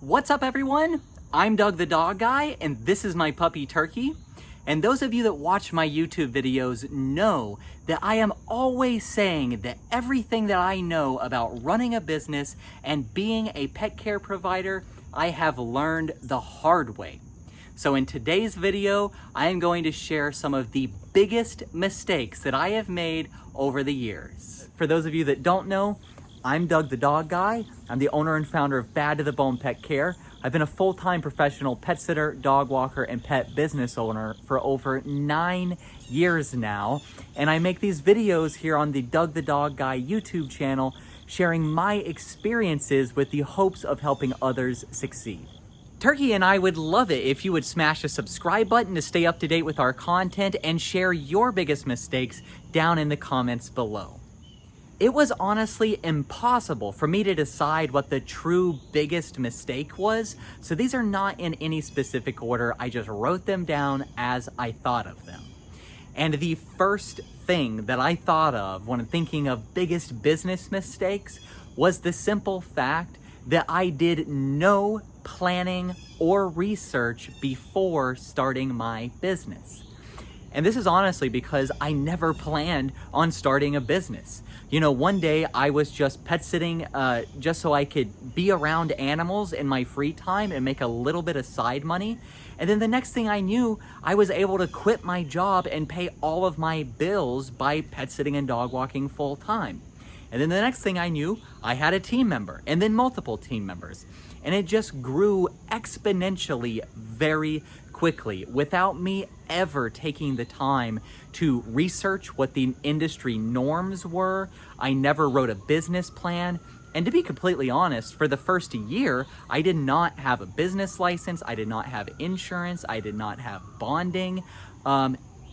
What's up, everyone? I'm Doug the Dog Guy, and this is my puppy Turkey. And those of you that watch my YouTube videos know that I am always saying that everything that I know about running a business and being a pet care provider, I have learned the hard way. So in today's video, I am going to share some of the biggest mistakes that I have made over the years. For those of you that don't know, I'm Doug the Dog Guy. I'm the owner and founder of Bad to the Bone Pet Care. I've been a full-time professional pet sitter, dog walker, and pet business owner for over 9 years now. And I make these videos here on the Doug the Dog Guy YouTube channel, sharing my experiences with the hopes of helping others succeed. Turkey and I would love it if you would smash the subscribe button to stay up to date with our content and share your biggest mistakes down in the comments below. It was honestly impossible for me to decide what the true biggest mistake was, so these are not in any specific order. I just wrote them down as I thought of them. And the first thing that I thought of when thinking of biggest business mistakes was the simple fact that I did no planning or research before starting my business. And this is honestly because I never planned on starting a business. You know, one day I was just pet sitting just so I could be around animals in my free time and make a little bit of side money. And then the next thing I knew, I was able to quit my job and pay all of my bills by pet sitting and dog walking full time. And then the next thing I knew, I had a team member and then multiple team members. And it just grew exponentially very quickly without me ever taking the time to research what the industry norms were. I never wrote a business plan. And to be completely honest, for the first year, I did not have a business license. I did not have insurance. I did not have bonding.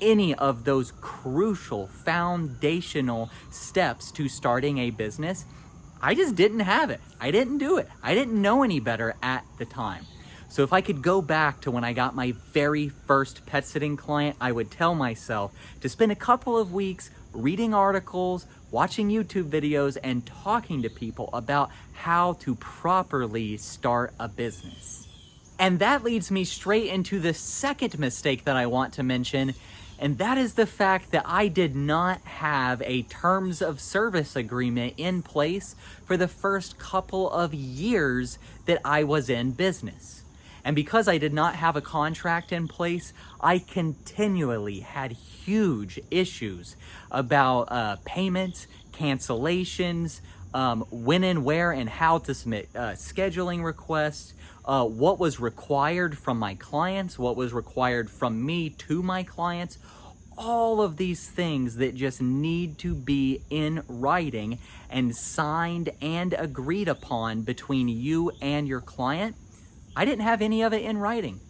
Any of those crucial foundational steps to starting a business, I just didn't have it. I didn't do it. I didn't know any better at the time. So if I could go back to when I got my very first pet sitting client, I would tell myself to spend a couple of weeks reading articles, watching YouTube videos, and talking to people about how to properly start a business. And that leads me straight into the second mistake that I want to mention, and that is the fact that I did not have a terms of service agreement in place for the first couple of years that I was in business. And because I did not have a contract in place, I continually had huge issues about payments, cancellations, when and where and how to submit scheduling requests, what was required from my clients, what was required from me to my clients, all of these things that just need to be in writing and signed and agreed upon between you and your client. I didn't have any of it in writing.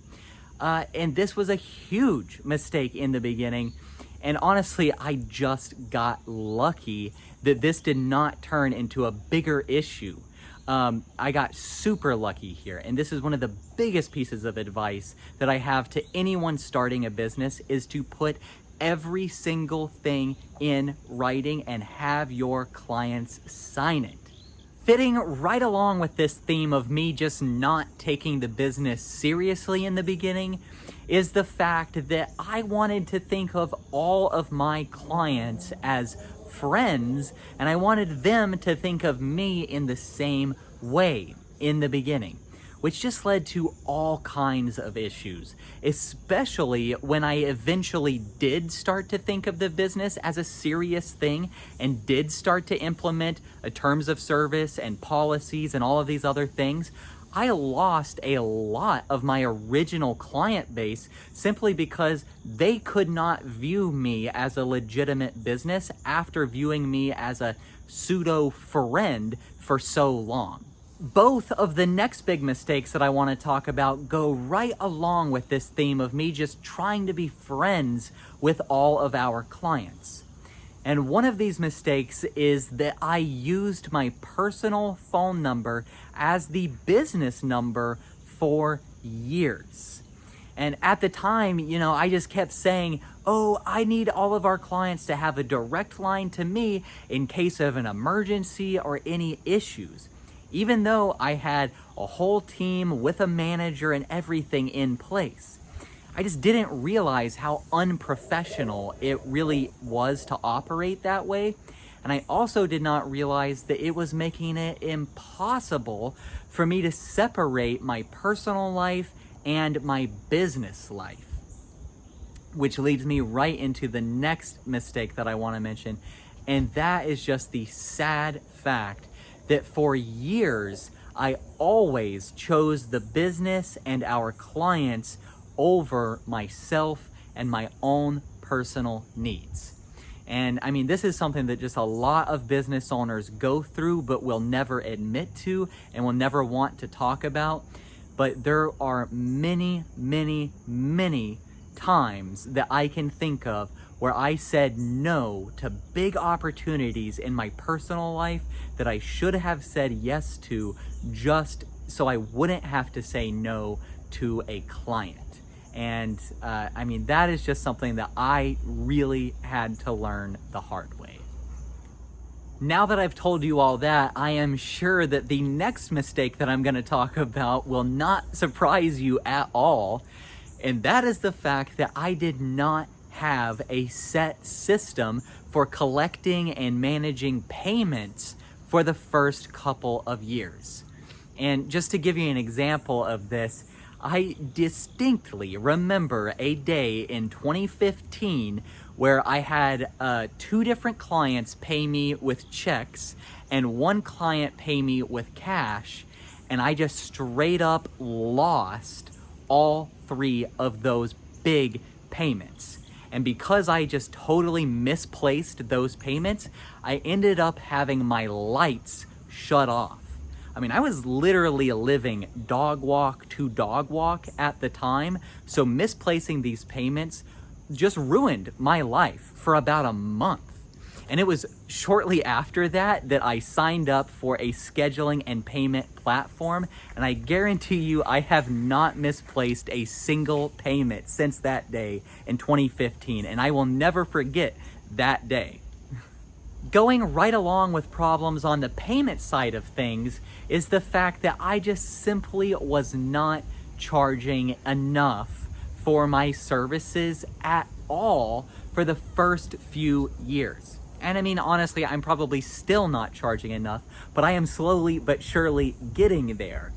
And this was a huge mistake in the beginning. And honestly, I just got lucky that this did not turn into a bigger issue. I got super lucky here. And this is one of the biggest pieces of advice that I have to anyone starting a business is to put every single thing in writing and have your clients sign it. Fitting right along with this theme of me just not taking the business seriously in the beginning is the fact that I wanted to think of all of my clients as friends, and I wanted them to think of me in the same way in the beginning, which just led to all kinds of issues, especially when I eventually did start to think of the business as a serious thing and did start to implement a terms of service and policies and all of these other things. I lost a lot of my original client base simply because they could not view me as a legitimate business after viewing me as a pseudo friend for so long. Both of the next big mistakes that I want to talk about go right along with this theme of me just trying to be friends with all of our clients. And one of these mistakes is that I used my personal phone number as the business number for years. And at the time, I just kept saying, oh, I need all of our clients to have a direct line to me in case of an emergency or any issues. Even though I had a whole team with a manager and everything in place. I just didn't realize how unprofessional it really was to operate that way. And I also did not realize that it was making it impossible for me to separate my personal life and my business life. Which leads me right into the next mistake that I want to mention. And that is just the sad fact that for years, I always chose the business and our clients over myself and my own personal needs. And I mean, this is something that just a lot of business owners go through, but will never admit to and will never want to talk about. But there are many, many, many times that I can think of where I said no to big opportunities in my personal life that I should have said yes to, just so I wouldn't have to say no to a client. And I mean, that is just something that I really had to learn the hard way. Now that I've told you all that, I am sure that the next mistake that I'm going to talk about will not surprise you at all. And that is the fact that I did not have a set system for collecting and managing payments for the first couple of years. And just to give you an example of this, I distinctly remember a day in 2015 where I had 2 different clients pay me with checks and 1 client pay me with cash, and I just straight up lost all 3 of those big payments. And because I just totally misplaced those payments, I ended up having my lights shut off. I mean, I was literally living dog walk to dog walk at the time, so misplacing these payments just ruined my life for about a month. And it was shortly after that that I signed up for a scheduling and payment platform, and I guarantee you I have not misplaced a single payment since that day in 2015, and I will never forget that day. Going right along with problems on the payment side of things is the fact that I just simply was not charging enough for my services at all for the first few years. And I mean, honestly, I'm probably still not charging enough, but I am slowly but surely getting there.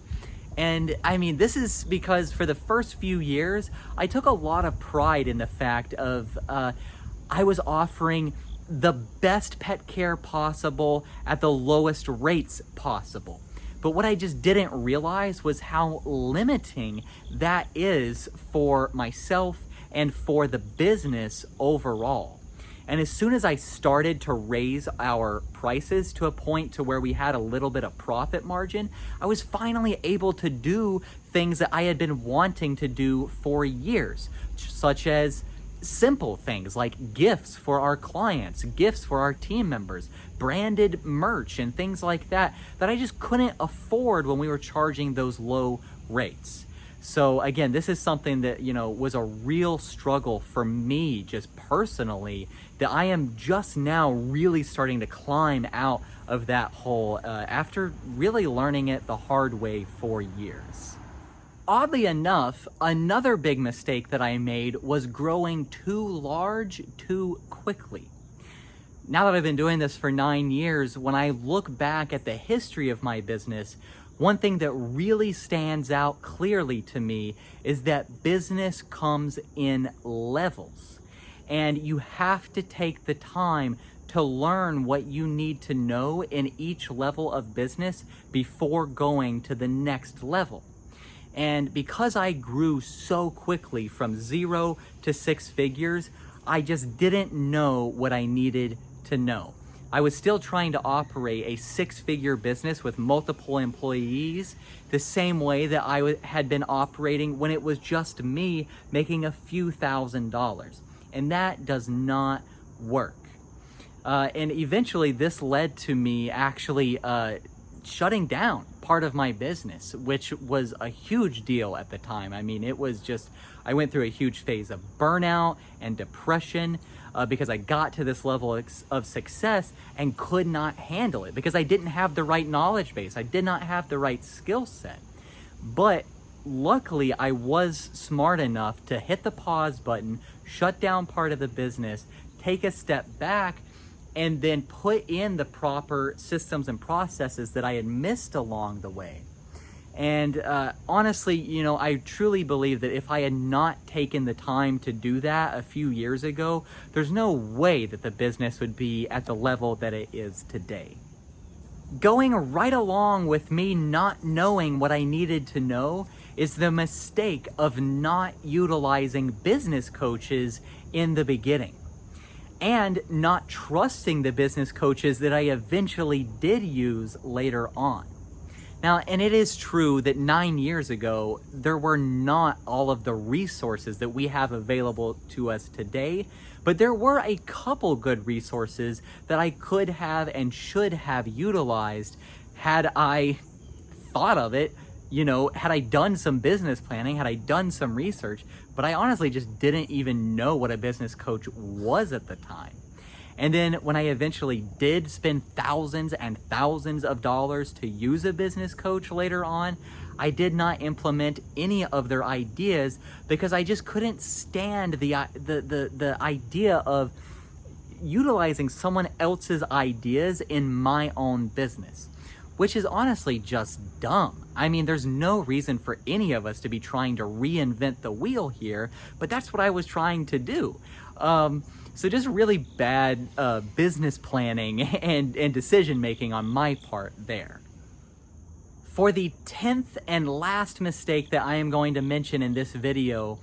And I mean, this is because for the first few years, I took a lot of pride in the fact of I was offering the best pet care possible at the lowest rates possible. But what I just didn't realize was how limiting that is for myself and for the business overall. And as soon as I started to raise our prices to a point to where we had a little bit of profit margin, I was finally able to do things that I had been wanting to do for years, such as simple things like gifts for our clients, gifts for our team members, branded merch and things like that I just couldn't afford when we were charging those low rates. So again, this is something that, was a real struggle for me just personally, that I am just now really starting to climb out of that hole after really learning it the hard way for years. Oddly enough, another big mistake that I made was growing too large too quickly. Now that I've been doing this for 9 years, when I look back at the history of my business, one thing that really stands out clearly to me is that business comes in levels, and you have to take the time to learn what you need to know in each level of business before going to the next level. And because I grew so quickly from 0 to 6 figures, I just didn't know what I needed to know. I was still trying to operate a 6-figure business with multiple employees the same way that I had been operating when it was just me making a few $1,000s. And that does not work. And eventually this led to me actually shutting down part of my business, which was a huge deal at the time. I mean, it was just, I went through a huge phase of burnout and depression because I got to this level of success and could not handle it because I didn't have the right knowledge base. I did not have the right skill set. But luckily, I was smart enough to hit the pause button, shut down part of the business, take a step back, and then put in the proper systems and processes that I had missed along the way. And honestly, you know, I truly believe that if I had not taken the time to do that a few years ago, there's no way that the business would be at the level that it is today. Going right along with me not knowing what I needed to know is the mistake of not utilizing business coaches in the beginning, and not trusting the business coaches that I eventually did use later on. Now, and it is true that 9 years ago, there were not all of the resources that we have available to us today, but there were a couple good resources that I could have and should have utilized had I thought of it, you know, had I done some business planning, had I done some research, but I honestly just didn't even know what a business coach was at the time. And then when I eventually did spend thousands and thousands of dollars to use a business coach later on, I did not implement any of their ideas because I just couldn't stand the idea of utilizing someone else's ideas in my own business, which is honestly just dumb. I mean, there's no reason for any of us to be trying to reinvent the wheel here, but that's what I was trying to do. So just really bad business planning and decision making on my part there. For the 10th and last mistake that I am going to mention in this video,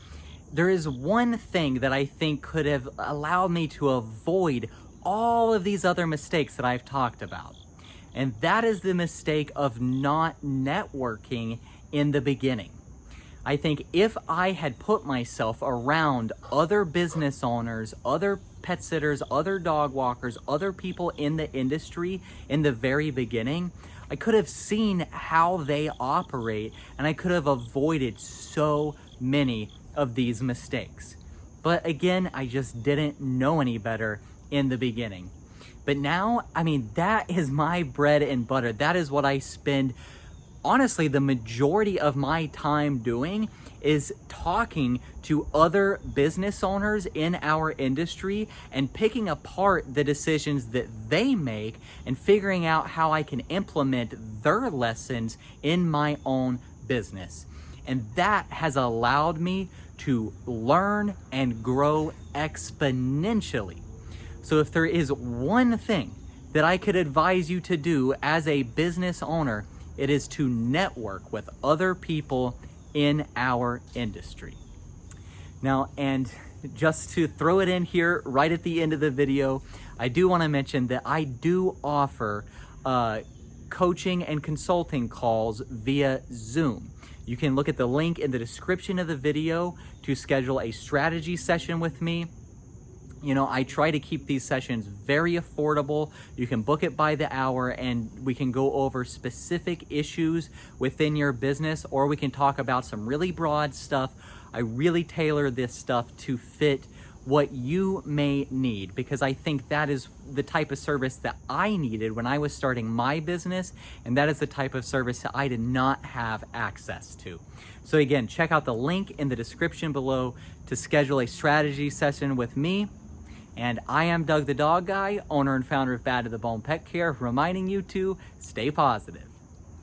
there is one thing that I think could have allowed me to avoid all of these other mistakes that I've talked about. And that is the mistake of not networking in the beginning. I think if I had put myself around other business owners, other pet sitters, other dog walkers, other people in the industry in the very beginning, I could have seen how they operate, and I could have avoided so many of these mistakes. But again, I just didn't know any better in the beginning. But now, I mean, that is my bread and butter. That is what I spend, honestly, the majority of my time doing, is talking to other business owners in our industry and picking apart the decisions that they make and figuring out how I can implement their lessons in my own business. And that has allowed me to learn and grow exponentially. So if there is one thing that I could advise you to do as a business owner, it is to network with other people in our industry. Now, and just to throw it in here right at the end of the video, I do want to mention that I do offer coaching and consulting calls via Zoom. You can look at the link in the description of the video to schedule a strategy session with me. You know, I try to keep these sessions very affordable. You can book it by the hour and we can go over specific issues within your business, or we can talk about some really broad stuff. I really tailor this stuff to fit what you may need, because I think that is the type of service that I needed when I was starting my business, and that is the type of service that I did not have access to. So again, check out the link in the description below to schedule a strategy session with me. And I am Doug the Dog Guy, owner and founder of Bad to the Bone Pet Care, reminding you to stay positive.